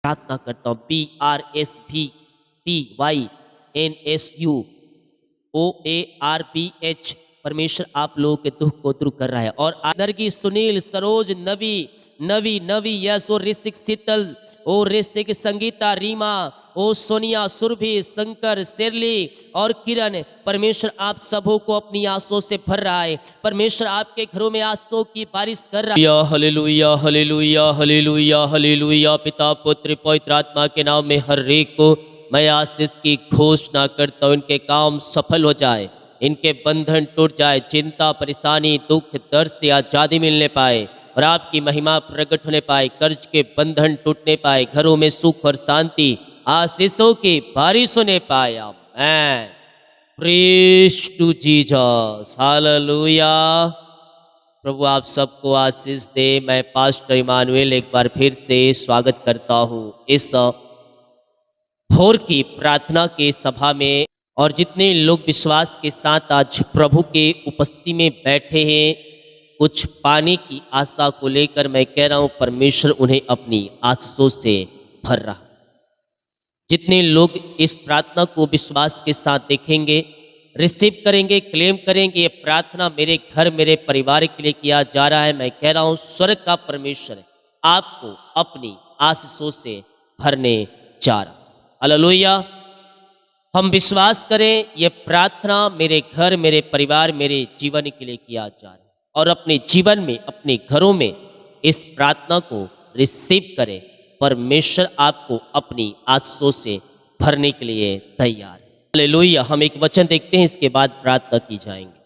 प्रार्थना करता हूँ। BRSVTYNSUOARBH। परमेश्वर आप लोगों के दुख को दूर कर रहा है। और आदरगी सुनील, सरोज, नवी नवी नवी, यस, ओ ऋषिक, शीतल, ओ ऋषिक, संगीता, रीमा, ओ सोनिया, सुरभि, शंकर, शेरली और किरण, परमेश्वर आप सबों को अपनी आंसुओं से भर रहा है। परमेश्वर आपके घरों में आंसुओं की बारिश कर रहा है। Hallelujah hallelujah hallelujah hallelujah. पिता पुत्र पवित्र आत्मा के नाम में हर एक को मैं आशीष की घोषणा करता हूँ। इनके काम सफल हो जाए, इनके बंधन टूट जाए, चिंता, परेशानी, दुख, दर्द से आजादी मिलने पाए और आपकी महिमा प्रकट होने पाए, कर्ज के बंधन टूटने पाए, घरों में सुख और शांति, आशीषों की बारिश होने पाए। Amen. Praise to Jesus, hallelujah. प्रभु आप सबको आशीष दे। मैं पास्टर इमानुएल एक बार फिर से स्वागत करता हूँ इस भोर की प्रार्थना के सभा में। और जितने लोग विश्वास के साथ आज प्रभु के उपस्थिति में बैठे हैं, कुछ पाने की आशा को लेकर मैं कह रहा हूँ परमेश्वर उन्हें अपनी आशीषों से भर रहा। जितने लोग इस प्रार्थना को विश्वास के साथ देखेंगे, रिसीव करेंगे, क्लेम करेंगे, ये प्रार्थना मेरे घर, मेरे परिवार के लिए किया जा रहा है, मैं कह रहा हूँ स्वर्ग का परमेश्वर आपको अपनी आशीषों से भरने जा रहा। हालेलुया। हम विश्वास करें ये प्रार्थना मेरे घर, मेरे परिवार, मेरे जीवन के लिए किया जा रहा है। और अपने जीवन में, अपने घरों में इस प्रार्थना को रिसीव करें। परमेश्वर आपको अपनी आशीषों से भरने के लिए तैयार है। हालेलुया। हम एक वचन देखते हैं, इसके बाद प्रार्थना की जाएंगे।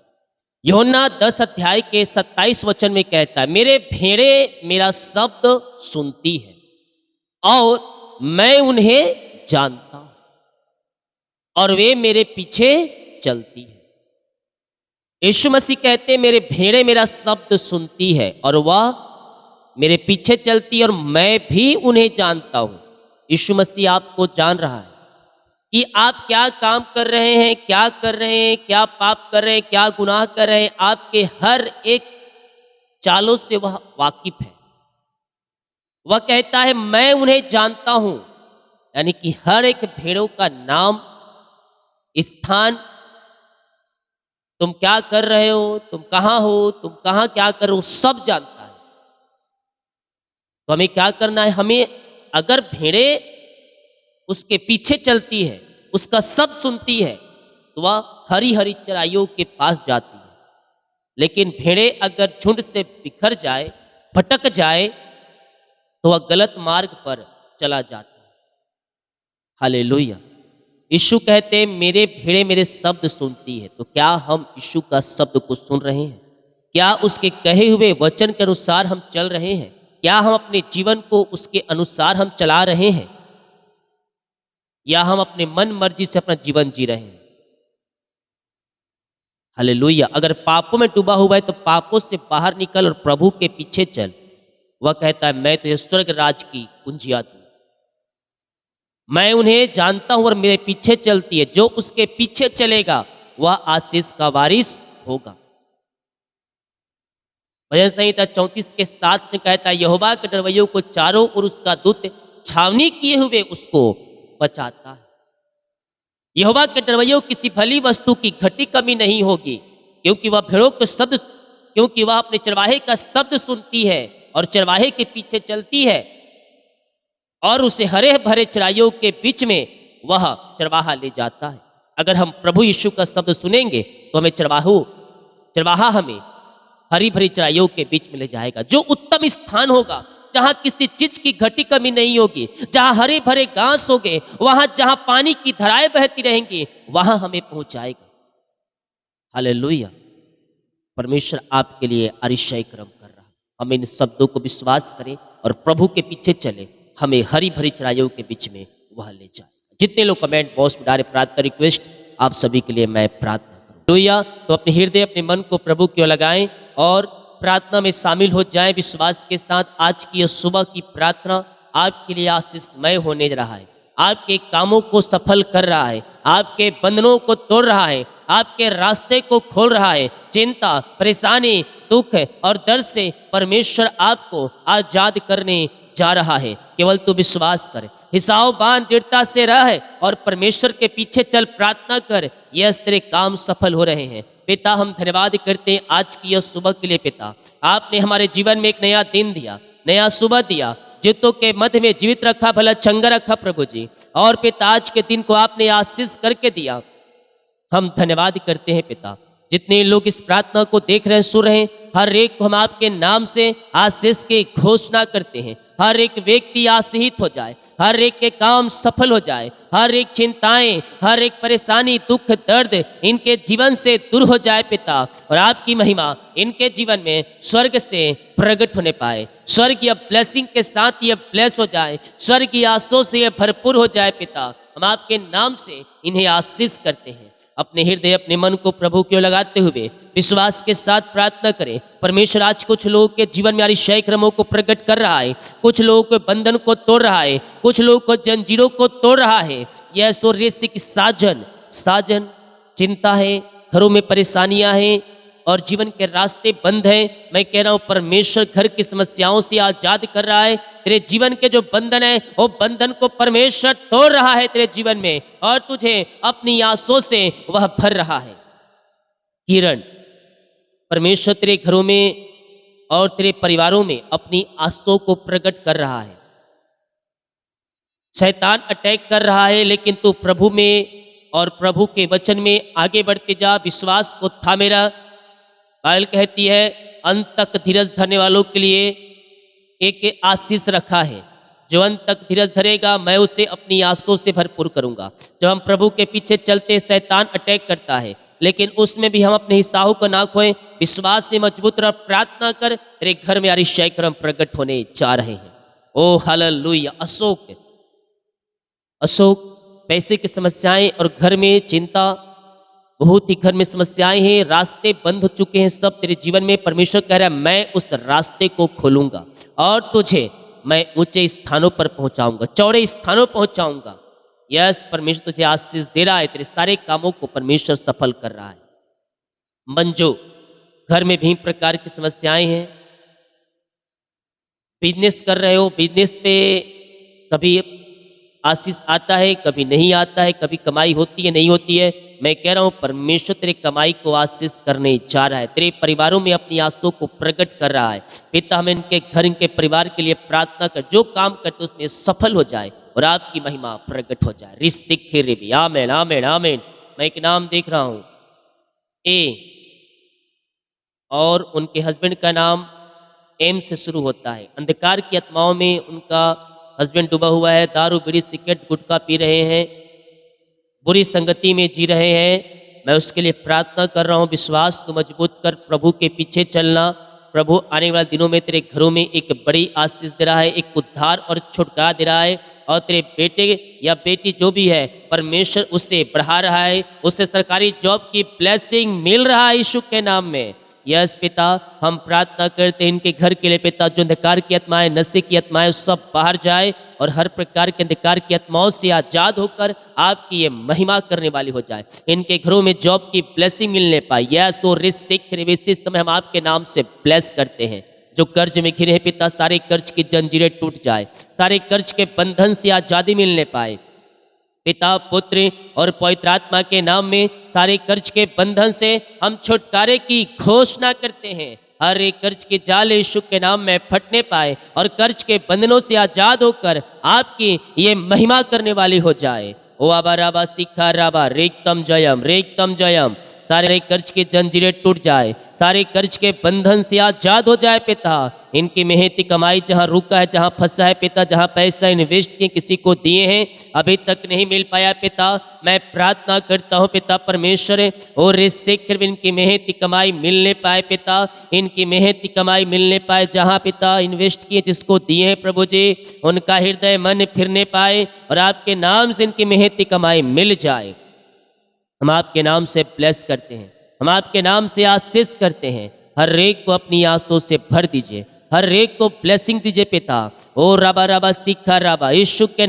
यूहन्ना 10 अध्याय के 27 वचन में कहता है, मेरे भेड़े मेरा शब्द सुनती है और मैं उन्हें जानता हूं और वे मेरे पीछे चलती है। यीशु मसीह कहते हैं मेरे भेड़े मेरा शब्द सुनती है और वह मेरे पीछे चलती है और मैं भी उन्हें जानता हूं। यीशु मसीह आपको जान रहा है कि आप क्या काम कर रहे हैं, क्या कर रहे हैं, क्या पाप कर रहे हैं, क्या गुनाह कर रहे हैं। आपके हर एक चालों से वह वाकिफ है। वह कहता है मैं उन्हें जानता हूं, यानी कि हर एक भेड़ों का नाम, स्थान, तुम क्या कर रहे हो, तुम कहाँ हो, तुम कहाँ क्या कर रहे हो, सब जानता है। तो हमें क्या करना है? हमें, अगर भेड़े उसके पीछे चलती है, उसका सब सुनती है, तो वह हरी हरी चराइयों के पास जाती है। लेकिन भेड़े अगर झुंड से बिखर जाए, भटक जाए, तो वह गलत मार्ग पर चला जाता है। हालेलुया। यीशु कहते हैं मेरे भेड़े मेरे शब्द सुनती है। तो क्या हम यीशु का शब्द को सुन रहे हैं? क्या उसके कहे हुए वचन के अनुसार हम चल रहे हैं? क्या हम अपने जीवन को उसके अनुसार हम चला रहे हैं, या हम अपने मन मर्जी से अपना जीवन जी रहे हैं? हालेलुया। अगर पापों में डूबा हुआ है तो पापों से बाहर निकल और प्रभु के पीछे चल। वह कहता है मैं तुझे स्वर्ग राज की कुंजियां दूं, मैं उन्हें जानता हूं और मेरे पीछे चलती है। जो उसके पीछे चलेगा वह आशीष का वारिस होगा। भजन संहिता 34 के 7 में कहता है यहोवा के डरवैयों को चारों ओर उसका दूत छावनी किए हुए उसको बचाता है। यहोवा के डरवैयों किसी भली वस्तु की घटी कमी नहीं होगी, क्योंकि वह भेड़ों के शब्द, क्योंकि वह अपने चरवाहे का शब्द सुनती है और चरवाहे के पीछे चलती है और उसे हरे भरे चराइयों के बीच में वह चरवाहा ले जाता है। अगर हम प्रभु यीशु का शब्द सुनेंगे तो हमें चरवाहा हमें हरी भरी चराइयों के बीच में ले जाएगा। जो उत्तम स्थान होगा, जहां किसी चीज की घटी कमी नहीं होगी, जहां हरे भरे घास होंगे, वहां जहां पानी की धाराएं बहती रहेंगी, वहां हमें पहुंचाएगा। हालेलुया। परमेश्वर आपके लिए अतिशय कर्म कर रहा है। हम इन शब्दों को विश्वास करें और प्रभु के पीछे चले, हमें हरी भरी चराइयों के बीच में वह ले जाए। जितने लोग कमेंट बॉक्स में डाले प्रार्थना रिक्वेस्ट, आप सभी के लिए मैं प्रार्थना करूं। हालेलुया। तो अपने हृदय, अपने मन को प्रभु की ओर लगाएं और प्रार्थना में शामिल हो जाएं विश्वास के साथ। आज की यह सुबह की प्रार्थना आपके लिए आशीषमय होने रहा है, आपके कामों को सफल कर रहा है, आपके बंधनों को तोड़ रहा है, आपके रास्ते को खोल रहा है। चिंता, परेशानी, दुख और दर्द से परमेश्वर आपको आजाद करने जा रहा है, केवल तू विश्वास कर, हिसाब दृढ़ता से रह और परमेश्वर के पीछे चल, प्रार्थना कर, यस तेरे काम सफल हो रहे हैं। पिता हम धन्यवाद करते हैं आज की यह सुबह के लिए। पिता आपने हमारे जीवन में एक नया दिन दिया, नया सुबह दिया, जितों के मध्य में जीवित रखा, भला चंगा रखा प्रभु जी। और पिता आज के दिन को आपने आशीष करके दिया, हम धन्यवाद करते हैं पिता। जितने लोग इस प्रार्थना को देख रहे हैं, सुन रहे हैं, हर एक को हम आपके नाम से आशीष की घोषणा करते हैं। हर एक व्यक्ति आशीषित हो जाए, हर एक के काम सफल हो जाए, हर एक चिंताएं, हर एक परेशानी, दुख, दर्द इनके जीवन से दूर हो जाए पिता। और आपकी महिमा इनके जीवन में स्वर्ग से प्रकट होने पाए, स्वर्गीय ब्लेसिंग के साथ ये ब्लेस हो जाए, स्वर्गीय आशीषों से ये भरपूर हो जाए पिता। हम आपके नाम से इन्हें आशीष करते हैं। अपने हृदय, अपने मन को प्रभु की ओर लगाते हुए विश्वास के साथ प्रार्थना करें। परमेश्वर आज कुछ लोगों के जीवन में अतिशय क्रमों को प्रकट कर रहा है, कुछ लोगों के बंधन को तोड़ रहा है, कुछ लोगों को जंजीरों को तोड़ रहा है। यह सूर्यसिक साजन चिंता है, घरों में परेशानियां हैं और जीवन के रास्ते बंद हैं। मैं कह रहा हूं परमेश्वर घर की समस्याओं से आजाद कर रहा है। तेरे जीवन के जो बंधन है वो बंधन को परमेश्वर तोड़ रहा है तेरे जीवन में, और तुझे अपनी आंसुओं से वह भर रहा है। किरण, परमेश्वर तेरे घरों में और तेरे परिवारों में अपनी आंसुओं को प्रकट कर रहा है। शैतान अटैक कर रहा है, लेकिन तू प्रभु में और प्रभु के वचन में आगे बढ़ते जा, विश्वास को थामे रह। बाइबल कहती है अंत तक धीरज धरने वालों के लिए एक आशीष रखा है, जो अंत तक धीरज धरेगा मैं उसे अपनी आंसुओं से भरपूर करूंगा। जब हम प्रभु के पीछे चलते, शैतान अटैक करता है, लेकिन उसमें भी हम अपने हिस्साओं को ना खोएं, विश्वास से मजबूत रह, प्रार्थना कर, तेरे घर में अतिशय क्रम प्रकट होने जा रहे हैं। ओ हालेलुया। अशोक पैसे की समस्याएं और घर में चिंता, बहुत ही घर में समस्याएं हैं, रास्ते बंद हो चुके हैं सब तेरे जीवन में। परमेश्वर कह रहा है मैं उस रास्ते को खोलूंगा और तुझे मैं ऊंचे स्थानों पर पहुंचाऊंगा, चौड़े स्थानों पर पहुंचाऊंगा। यस, परमेश्वर तुझे आशीष दे रहा है, तेरे सारे कामों को परमेश्वर सफल कर रहा है। मंजू, घर में भी प्रकार की समस्याएं हैं, बिजनेस कर रहे हो, बिजनेस पे कभी आशीष आता है, कभी नहीं आता है, कभी कमाई होती है, नहीं होती है। मैं कह रहा हूं परमेश्वर तेरे कमाई को आशीष करने जा रहा है, तेरे परिवारों में अपनी आंसुओं को प्रकट कर रहा है। पिता हमें इनके घर, इनके परिवार के लिए प्रार्थना कर, जो काम करते उसमें सफल हो जाए और आपकी महिमा प्रकट हो जाए। ऋषिक आमेन आमेन आमेन। मैं एक नाम देख रहा हूं ए, और उनके हस्बैंड का नाम एम से शुरू होता है। अंधकार की आत्माओं में उनका हस्बैंड डूबा हुआ है, दारू, बीड़ी, सिगरेट, गुटखा पी रहे हैं, बुरी संगति में जी रहे हैं। मैं उसके लिए प्रार्थना कर रहा हूँ, विश्वास को मजबूत कर, प्रभु के पीछे चलना। प्रभु आने वाले दिनों में तेरे घरों में एक बड़ी आशीष दे रहा है, एक उद्धार और छुटकारा दे रहा है, और तेरे बेटे या बेटी जो भी है परमेश्वर उससे बढ़ा रहा है, उससे सरकारी जॉब की ब्लेसिंग मिल रहा है यीशु के नाम में। यस पिता, हम प्रार्थना करते हैं इनके घर के लिए पिता, जो अंधकार की आत्माएं, नशे की आत्माएं सब बाहर जाए और हर प्रकार के अंधकार की आत्माओं से आजाद होकर आपकी ये महिमा करने वाली हो जाए। इनके घरों में जॉब की ब्लेसिंग मिलने पाए। यस, और इस समय हम आपके नाम से ब्लेस करते हैं। जो कर्ज में घिरे हैं पिता, सारे कर्ज की जंजीरें टूट जाए, सारे कर्ज के बंधन से आजादी मिलने पाए। पिता, पुत्र और पवित्र आत्मा के नाम में सारे कर्ज के बंधन से हम छुटकारे की घोषणा करते हैं। हर एक कर्ज के जाल यीशु के नाम में फटने पाए और कर्ज के बंधनों से आजाद होकर आपकी ये महिमा करने वाली हो जाए। ओ आबा राबा सिखा राबा रेकतम जयम। सारे कर्ज की जंजीरें टूट जाए, सारे कर्ज के बंधन से आजाद हो जाए पिता। इनकी मेहनती कमाई जहां रुका है, जहां फंसा है पिता, जहां पैसा इन्वेस्ट किए किसी को दिए हैं अभी तक नहीं मिल पाया पिता, मैं प्रार्थना करता हूं पिता परमेश्वर, और इससे इनकी मेहनती कमाई मिलने पाए पिता, इनकी मेहनती कमाई मिलने पाए। जहां पिता इन्वेस्ट किए, जिसको दिए हैं प्रभु जी, उनका हृदय मन फिरने पाए और आपके नाम से इनकी मेहनती कमाई मिल जाए। हम आपके नाम से ब्लेस करते हैं, हम आपके नाम से आशीष करते हैं। हर एक को अपनी आंसुओं से भर दीजिए, हर एक को ब्लेसिंग दीजिए पिता। ओ राबा राबा सीखा राबा, यीशु के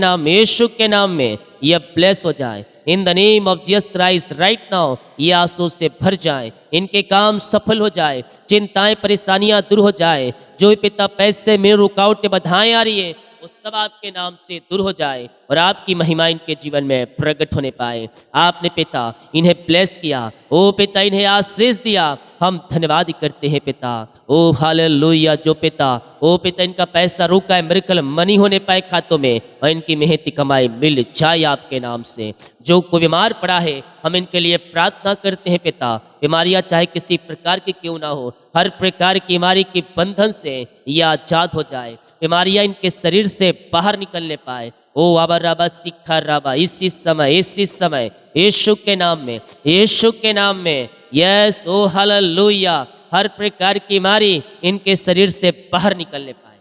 नाम में यह ब्लेस हो जाए, in the name of Jesus Christ right now ये आंसू से भर जाए, इनके काम सफल हो जाए, चिंताएं परेशानियां दूर हो जाए, जो भी पिता पैसे में रुकावटें बाधाएं आ रही है वो सब आपके नाम से दूर हो जाए और आपकी महिमा इनके जीवन में प्रकट होने पाए। आपने पिता इन्हें ब्लेस किया, ओ पिता इन्हें आशीष दिया, हम धन्यवाद करते हैं पिता। ओ हालेलुया, जो पिता ओ पिता इनका पैसा रुका है, मिरेकल मनी होने पाए खातों में और इनकी मेहनती कमाई मिल जाए आपके नाम से। जो कोई बीमार पड़ा है हम इनके लिए प्रार्थना करते हैं पिता, बीमारियां चाहे किसी प्रकार की क्यों ना हो, हर प्रकार की बीमारी के बंधन से ये आजाद हो जाए, बीमारियां इनके शरीर से बाहर निकलने पाए। ओ आबा राबा सिखा राबा इसी समय यीशु के नाम में, यीशु के नाम में, यस ओ हालेलुया, हर प्रकार की बीमारी इनके शरीर से बाहर निकलने पाए,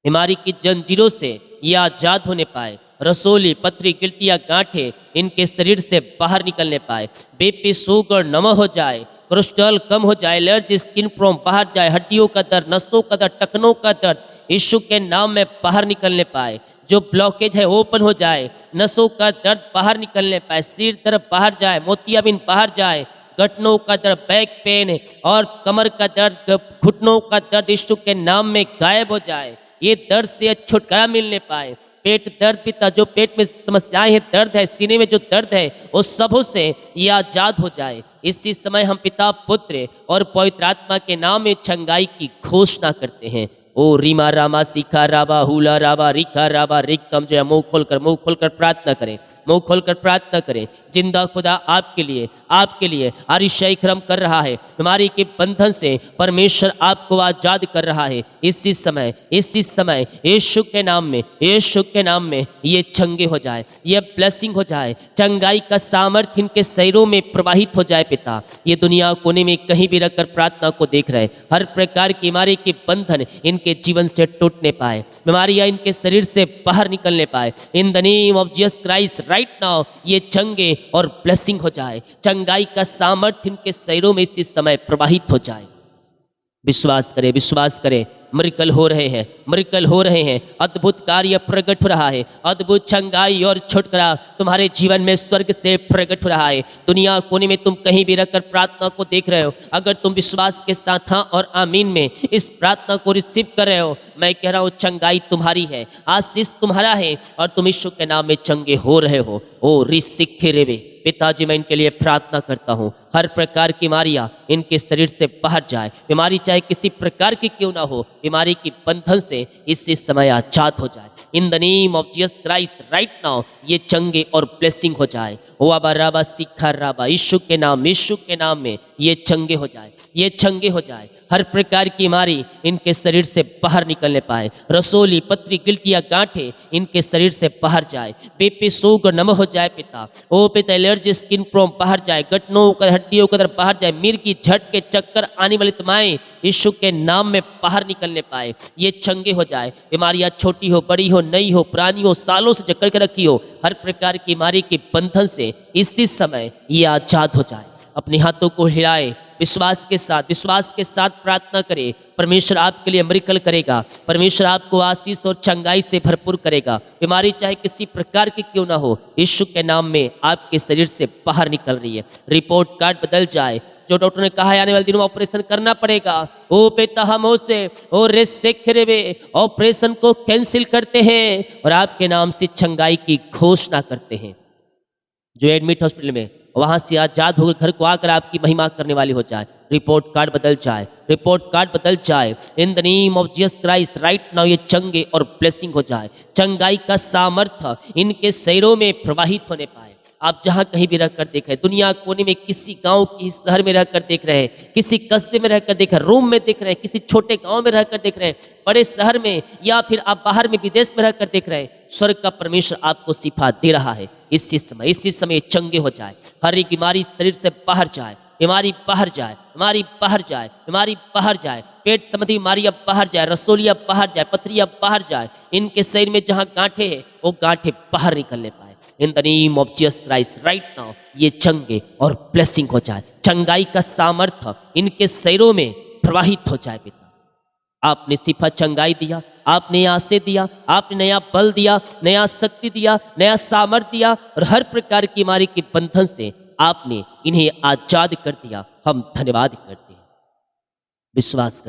बीमारी की जंजीरों से ये आजाद होने पाए, रसोली पथरी गिल्टियाँ गांठें इनके शरीर से बाहर निकलने पाए, बीपी शुगर नम हो जाए, कोलेस्ट्रॉल कम हो जाए, एलर्जी स्किन प्रॉब्लम बाहर जाए, हड्डियों का दर्द, नसों का दर्द, टखनों का दर्द यीशु के नाम में बाहर निकलने पाए, जो ब्लॉकेज है ओपन हो जाए, नसों का दर्द बाहर निकलने पाए, सिर दर्द बाहर जाए, मोतियाबिंद बाहर जाए, घुटनों का दर्द, बैक पेन और कमर का दर्द, घुटनों का दर्द यीशु के नाम में गायब हो जाए, ये दर्द से छुटकारा मिलने पाए। पेट दर्द पिता, जो पेट में समस्याएं हैं, दर्द है, सीने में जो दर्द है वो सबों से ये आजाद हो जाए। इसी समय हम पिता पुत्र और पवित्र आत्मा के नाम में चंगाई की घोषणा करते हैं। ओ रीमा रामा सीखा राबा हुला राबा रिखा राबा रिकम, जो है मुंह खोलकर प्रार्थना करें, मुंह खोलकर प्रार्थना करें। जिंदा खुदा आपके लिए अरिशय क्रम कर रहा है, बीमारी के बंधन से परमेश्वर आपको आजाद कर रहा है। इसी समय यीशु के नाम में ये चंगे हो जाए, ये ब्लेसिंग हो जाए, चंगाई का सामर्थ्य इनके शरीरों में प्रवाहित हो जाए पिता। ये दुनिया कोने में कहीं भी रखकर प्रार्थना को देख रहे, हर प्रकार की बीमारी के बंधन इनके जीवन से टूटने पाए, बीमारियां इनके शरीर से बाहर निकलने पाए। In the name of Jesus Christ right now ये चंगे और ब्लेसिंग हो जाए, चंगाई का सामर्थ्य इनके शरीरों में इसी समय प्रवाहित हो जाए। विश्वास करें, मिरेकल हो रहे हैं, अद्भुत कार्य प्रकट हो रहा है, अद्भुत चंगाई और छुटकारा तुम्हारे जीवन में स्वर्ग से प्रकट हो रहा है। दुनिया कोने में तुम कहीं भी रखकर प्रार्थना को देख रहे हो, अगर तुम विश्वास के साथ हाँ और आमीन में इस प्रार्थना को रिसीव कर रहे हो, मैं कह रहा हूँ चंगाई तुम्हारी है, आशीष तुम्हारा है और तुम यीशु के नाम में चंगे हो रहे हो। ओ रिसिखे रेवे पिताजी, मैं इनके लिए प्रार्थना करता हूँ, हर प्रकार की बीमारियां इनके शरीर से बाहर जाए, बीमारी चाहे किसी प्रकार की क्यों ना हो, बीमारी की बंधन से इसी समय आजाद हो जाए। In the name of Jesus Christ right now ये चंगे और ब्लेसिंग हो जाए। ओ आबा राबा सिखा राबा, यीशु के नाम में ये चंगे हो जाए, हर प्रकार की बीमारी इनके शरीर से बाहर निकलने पाए, रसोली पथरी गिल्टियाँ गांठें इनके शरीर से बाहर जाए, बीपी शुगर नम हो जाए पिता। ओ पिता एलर्जी स्किन प्रॉब्लम बाहर जाए, घुटनों का हड्डियों का दर्द बाहर जाए, मिर्गी झटके चक्कर आने वाली तमाएं यीशु के नाम में बाहर निकलने पाए, ये चंगे हो जाए। बीमारियां छोटी हो बड़ी हो नई हो पुरानी हो सालों से जकड़ के रखी हो, हर प्रकार की बीमारी के बंधन से इसी समय ये आजाद हो जाए। अपने हाथों को हिलाए, विश्वास के साथ प्रार्थना करें, परमेश्वर आपके लिए मिरेकल करेगा, परमेश्वर आपको आशीष और चंगाई से भरपूर करेगा। बीमारी चाहे किसी प्रकार की क्यों ना हो, यीशु के नाम में आपके शरीर से बाहर निकल रही है। रिपोर्ट कार्ड बदल जाए, जो डॉक्टर ने कहा है आने वाले दिनों में ऑपरेशन करना पड़ेगा, ओ पिता हम उसे ऑपरेशन को कैंसिल करते हैं और आपके नाम से चंगाई की घोषणा करते हैं। जो एडमिट हॉस्पिटल में वहां से आजाद होकर घर को आकर आपकी महिमा करने वाली हो जाए। रिपोर्ट कार्ड बदल जाए in the name of Jesus Christ right now ये चंगे और ब्लेसिंग हो जाए, चंगाई का सामर्थ्य इनके शरीरों में प्रवाहित होने पाए। आप जहाँ कहीं भी रहकर देख रहे हैं, दुनिया कोने में किसी गांव की शहर में रहकर देख रहे हैं, किसी कस्बे में रहकर देख रहे हैं, रूम में देख रहे हैं, किसी छोटे गांव में रहकर देख रहे हैं, बड़े शहर में या फिर आप बाहर में विदेश में रहकर देख रहे हैं, स्वर्ग का परमेश्वर आपको शिफा दे रहा है। इसी समय चंगे हो जाए, हर एक बीमारी शरीर से बाहर जाए, बीमारी बाहर जाए, पेट संबंधी बीमारियां बाहर जाए, रसोलियां बाहर जाए, पथरियां बाहर जाए, इनके शरीर में जहां गांठें हैं वो गांठें बाहर निकलने पाए। In the name of Jesus Christ right now ये चंगे और ब्लेसिंग हो जाए, चंगाई का सामर्थ्य इनके शरीरों में प्रवाहित हो जाए। पिता आपने सिफा चंगाई दिया, आपने यहाँ से दिया, आपने नया बल दिया, नया शक्ति दिया, नया सामर्थ्य दिया और हर प्रकार की बीमारी के बंधन से आपने इन्हें आजाद कर दिया। हम धन्यवाद करते हैं। विश्वास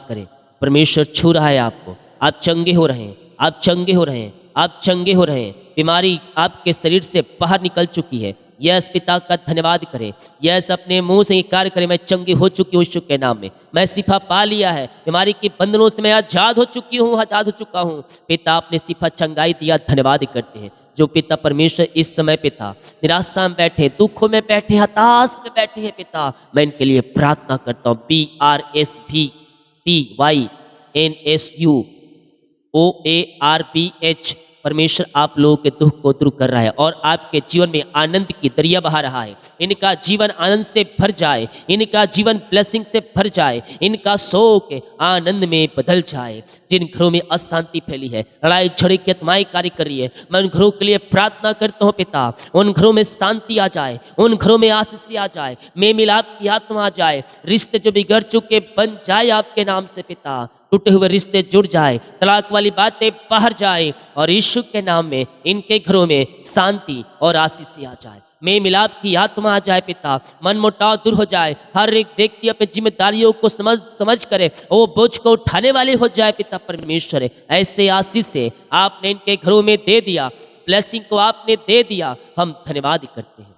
करें, परमेश्वर छू रहा है आपको। आप चंगे हो रहे हैं, आप चंगे हो रहे हैं, आप चंगे हो रहे हैं। बीमारी आपके शरीर से बाहर निकल चुकी है। यस पिता का धन्यवाद करें। यस अपने मुंह से इनकार करें, मैं चंगी हो चुकी हूँ यीशु के नाम में। मैं शिफा पा लिया है, बीमारी के बंधनों से मैं आजाद हो चुकी हूँ, आजाद हो चुका हूँ। पिता आपने शिफा चंगाई दिया, धन्यवाद करते हैं। जो पिता परमेश्वर इस समय पिता निराशा में बैठे, दुखों में बैठे, हताश में बैठे हैं पिता, मैं इनके लिए प्रार्थना करता हूँ। BRSVTYNSUOARBH परमेश्वर आप लोगों के दुख को दूर कर रहा है और आपके जीवन में आनंद की दरिया बहा रहा है। इनका जीवन आनंद से भर जाए, इनका जीवन ब्लेसिंग से भर जाए, इनका शोक आनंद में बदल जाए। जिन घरों में अशांति फैली है, लड़ाई झगड़े की आत्माएं कार्य कर रही है, मैं उन घरों के लिए प्रार्थना करता हूँ पिता, उन घरों में शांति आ जाए, उन घरों में आशीष आ जाए, मेल मिलाप की आत्मा आ जाए, रिश्ते जो बिगड़ चुके बन जाए आपके नाम से पिता, टूटे हुए रिश्ते जुड़ जाए, तलाक वाली बातें बाहर जाए और यीशु के नाम में इनके घरों में शांति और आशीष आ जाए, मेल मिलाप की आत्मा आ जाए पिता, मन मुटाव दूर हो जाए, हर एक व्यक्ति अपनी जिम्मेदारियों को समझ करे, वो बोझ को उठाने वाले हो जाए पिता परमेश्वर। ऐसे आशीष से आपने इनके घरों में दे दिया, ब्लेसिंग को आपने दे दिया, हम धन्यवाद करते हैं।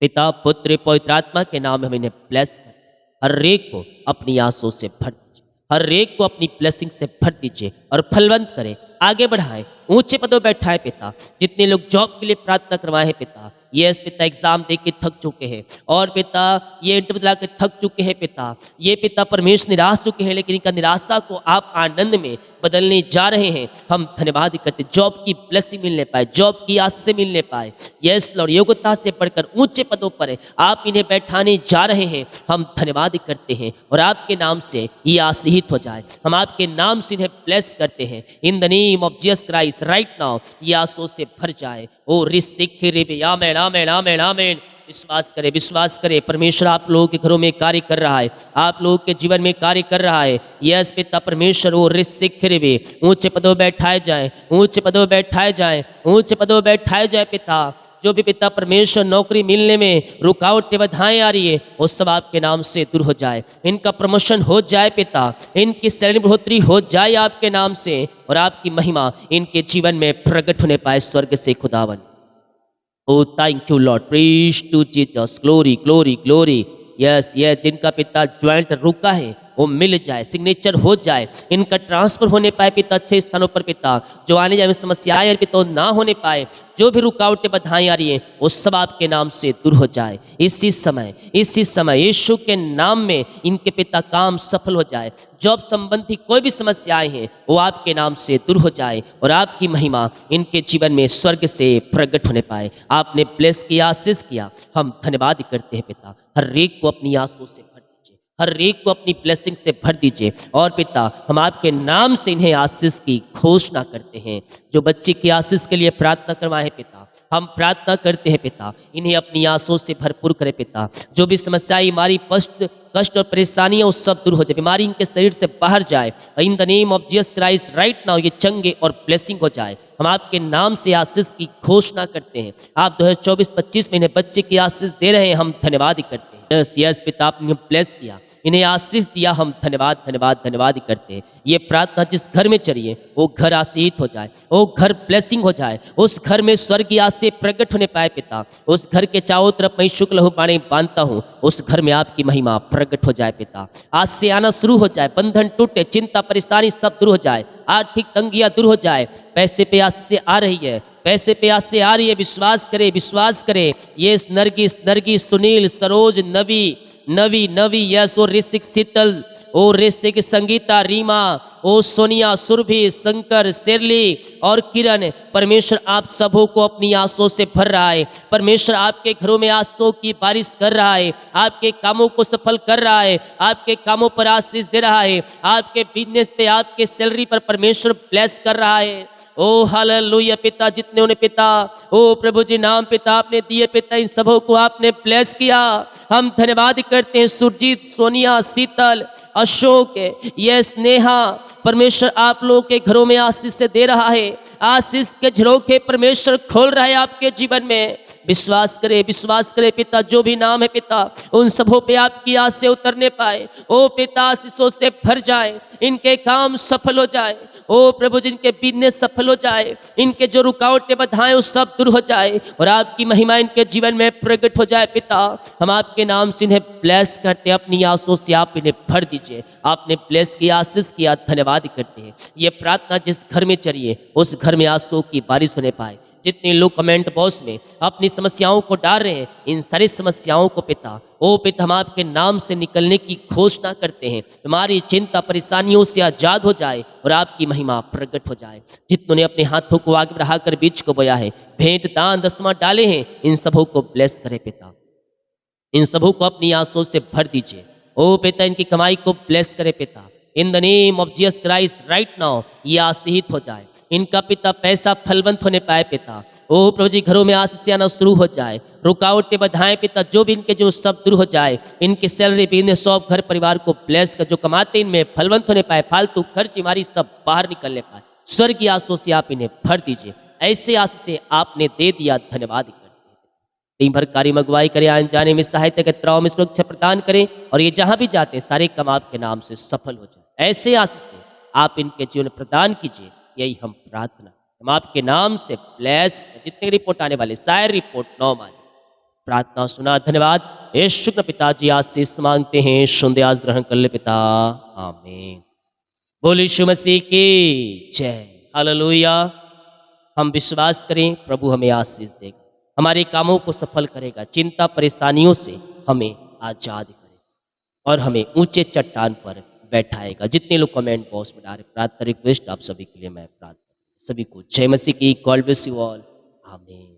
पिता पुत्र पवित्र आत्मा के नाम में हम इन्हें ब्लेस करें, हर एक को अपनी आंसुओं से भर दीजिए, हर एक को अपनी ब्लेसिंग से भर दीजिए और फलवंत करें, आगे बढ़ाएं, ऊंचे पदों पर बैठाए पिता। जितने लोग जॉब के लिए प्रार्थना करवाए हैं पिता, यस पिता एग्जाम दे के थक चुके हैं और पिता ये इंटरव्यू दिला के थक चुके हैं पिता, ये पिता परमेश्वर निराश चुके हैं, लेकिन इनका निराशा को आप आनंद में बदलने जा रहे हैं। हम धन्यवाद करते, जॉब की ब्लेसिंग मिलने पाए, जॉब की आस से मिलने पाए। यस लॉर्ड, योग्यता से बढ़कर ऊंचे पदों पर आप इन्हें बैठाने जा रहे हैं। हम धन्यवाद करते हैं और आपके नाम से ये आशीषित हो जाए। हम आपके नाम से इन्हें ब्लेस करते हैं in the name of Jesus Christ right now. ये आंसुओं से भर जाए। ओ रिसिक रिबे आमेन आमेन आमेन आमेन। विश्वास करें, परमेश्वर आप लोगों के घरों में कार्य कर रहा है, आप लोगों के जीवन में कार्य कर रहा है। यस पिता परमेश्वर वो रिसिक रिबे ऊंचे पदों बैठाए जाए, ऊंचे पदों बैठाए जाए, ऊंचे पदों बैठाए जाए पिता। जो भी पिता परमेश्वर नौकरी मिलने में रुकावटें बाधाएं आ रही है, वो सब आपके नाम से दूर हो जाए, इनका प्रमोशन हो जाए पिता, इनकी सैलरी बढ़ोतरी हो जाए आपके नाम से और आपकी महिमा इनके जीवन में प्रकट होने पाए स्वर्ग से खुदावन। Oh thank you Lord, praise to Jesus, glory glory glory. Yes ये जिनका पिता ज्वाइंट रुका है वो मिल जाए, सिग्नेचर हो जाए, इनका ट्रांसफर होने पाए पिता अच्छे स्थानों पर पिता। जो आने जाने में समस्याएं पिता ना होने पाए, जो भी रुकावटें बाधाएं आ रही हैं वो सब आपके नाम से दूर हो जाए। इसी समय यीशु के नाम में इनके पिता काम सफल हो जाए। जॉब संबंधी कोई भी समस्याएं हैं वो आपके नाम से दूर हो जाए और आपकी महिमा इनके जीवन में स्वर्ग से प्रकट होने पाए। आपने ब्लेस किया, आशीष किया, हम धन्यवाद करते हैं पिता। हर एक को अपनी आंसुओं से भर दीजिए, हर एक को अपनी ब्लेसिंग से भर दीजिए और पिता हम आपके नाम से इन्हें आशीष की घोषणा करते हैं। जो बच्चे की आशीष के लिए प्रार्थना करवाए हैं पिता, हम प्रार्थना करते हैं पिता इन्हें अपनी आंसुओं से भरपूर करे पिता। जो भी समस्याएं हमारी कष्ट और परेशानियां वो सब दूर हो जाए, बीमारी इनके शरीर से बाहर जाए। In the name of Jesus Christ right now ये चंगे और ब्लेसिंग हो जाए। हम आपके नाम से आशीष की घोषणा करते हैं। आप 2024-25 में इन्हें बच्चे की आशीष दे रहे हैं, हम धन्यवाद करते हैं। यस यस पिता आपने ब्लेस किया, इन्हें आशीष दिया, हम धन्यवाद करते हैं। ये प्रार्थना जिस घर में चलिए वो घर आशीषित हो जाए, वो घर ब्लेसिंग हो जाए, उस घर में स्वर्गीय आशीष प्रकट होने पाए पिता। उस घर के चारों तरफ मैं शुक्ल हूँ पानी बांधता हूँ, उस घर में आपकी महिमा प्रकट हो जाए पिता। आज से आना शुरू हो जाए, बंधन टूटे, चिंता परेशानी सब दूर हो जाए, आर्थिक तंगियां दूर हो जाए। पैसे पे आज से आ रही है, पैसे पे आज से आ रही है, विश्वास करे। ये नरगिस सुनील सरोज नवी यस और ऋषिक शीतल ओ ऋषिक संगीता रीमा ओ सोनिया सुरभि शंकर शेरली और किरण, परमेश्वर आप सबों को अपनी आंसुओं से भर रहा है। परमेश्वर आपके घरों में आंसुओं की बारिश कर रहा है, आपके कामों को सफल कर रहा है, आपके कामों पर आशीष दे रहा है, आपके बिजनेस पे, आपके सैलरी पर परमेश्वर ब्लेस कर रहा है। ओ हालेलुया पिता, जितने उन्हें पिता ओ प्रभु जी नाम पिता आपने दिए पिता, इन सबों को आपने ब्लेस किया। हम धन्यवाद करते हैं सुरजीत, सोनिया, शीतल अशोक, ये स्नेहा, परमेश्वर आप लोगों के घरों में आशीष से दे रहा है। आशीष के झरोखे परमेश्वर खोल रहा है आपके जीवन में। विश्वास करे पिता, जो भी नाम है पिता, उन सबों पे आपकी आस से उतरने पाए। ओ पिता, आशीषों से भर जाए, इनके काम सफल हो जाए। ओ प्रभु, जिनके बिजनेस सफल हो जाए, इनके जो रुकावटें बाधाएं वो सब दूर हो जाए और आपकी महिमा इनके जीवन में प्रकट हो जाए। पिता, हम आपके नाम से इन्हें ब्लेस करते हैं, अपनी आंसुओं से आप इन्हें भर दीजिए। आपने ब्लेस किया, आशीष किया, धन्यवाद करते हैं। ये प्रार्थना जिस घर में चलिए उस घर में आंसुओं की बारिश होने पाए। जितने लोग कमेंट बॉक्स में अपनी समस्याओं को डाल रहे हैं, इन सारी समस्याओं को पिता, ओ पिता, हम आपके नाम से निकलने की घोषणा करते हैं। हमारी चिंता परेशानियों से आजाद हो जाए और आपकी महिमा प्रकट हो जाए। जितनों ने अपने हाथों को आगे बढ़ाकर बीज को बोया है, भेंट दान दसवां डाले हैं, इन सबों को ब्लेस करे पिता। इन सबों को अपनी आंसुओं से भर दीजिए। ओ पिता, इनकी कमाई को ब्लेस करे पिता। In the name of Jesus Christ right now ये आशीषित हो जाए। इनका पिता पैसा फलवंत होने पाए पिता। ओ प्रभु जी, घरों में आशीष आना शुरू हो जाए। रुकावटें बाधाएं पिता, जो भी इनके जो सब दूर हो जाए। इनके सैलरी बिजनेस सब घर परिवार को ब्लेस कर, जो कमाते इनमें फलवंत होने पाए। फालतू खर्च हमारी सब बाहर निकलने पाए। स्वर्गीय आंसुओं से आप इन्हें भर दीजिए। ऐसे आशीष से आपने दे दिया, धन्यवाद करते हैं। दिन भर कार्य अगुवाई करें, आने जाने में सहायता के त्राव में सुरक्षा प्रदान करें और ये जहां भी जाते हैं सारे काम आपके नाम से सफल हो जाए। ऐसे आशीष से आप इनके जीवन प्रदान कीजिए, यही हम प्रार्थना हम आपके नाम से ब्लेस। जितने रिपोर्ट आने वाले सारे रिपोर्ट नौ माने, प्रार्थना सुना, धन्यवाद। यीशु के पिताजी आशीष मांगते हैं, सुनते आज ग्रहण कर ले पिता, आमीन। बोले यीशु मसीह की जय, हालेलुया। हम विश्वास करें प्रभु हमें आशीष देगा, हमारे कामों को सफल करेगा, चिंता परेशानियों से हमें आजाद करेगा और हमें ऊंचे चट्टान पर बैठाएगा। जितने लोग कमेंट बॉक्स में डाले प्रार्थना रिक्वेस्ट, आप सभी के लिए मैं प्रार्थना, सभी को जय मसीह की, गॉड ब्लेस यू ऑल, आमीन।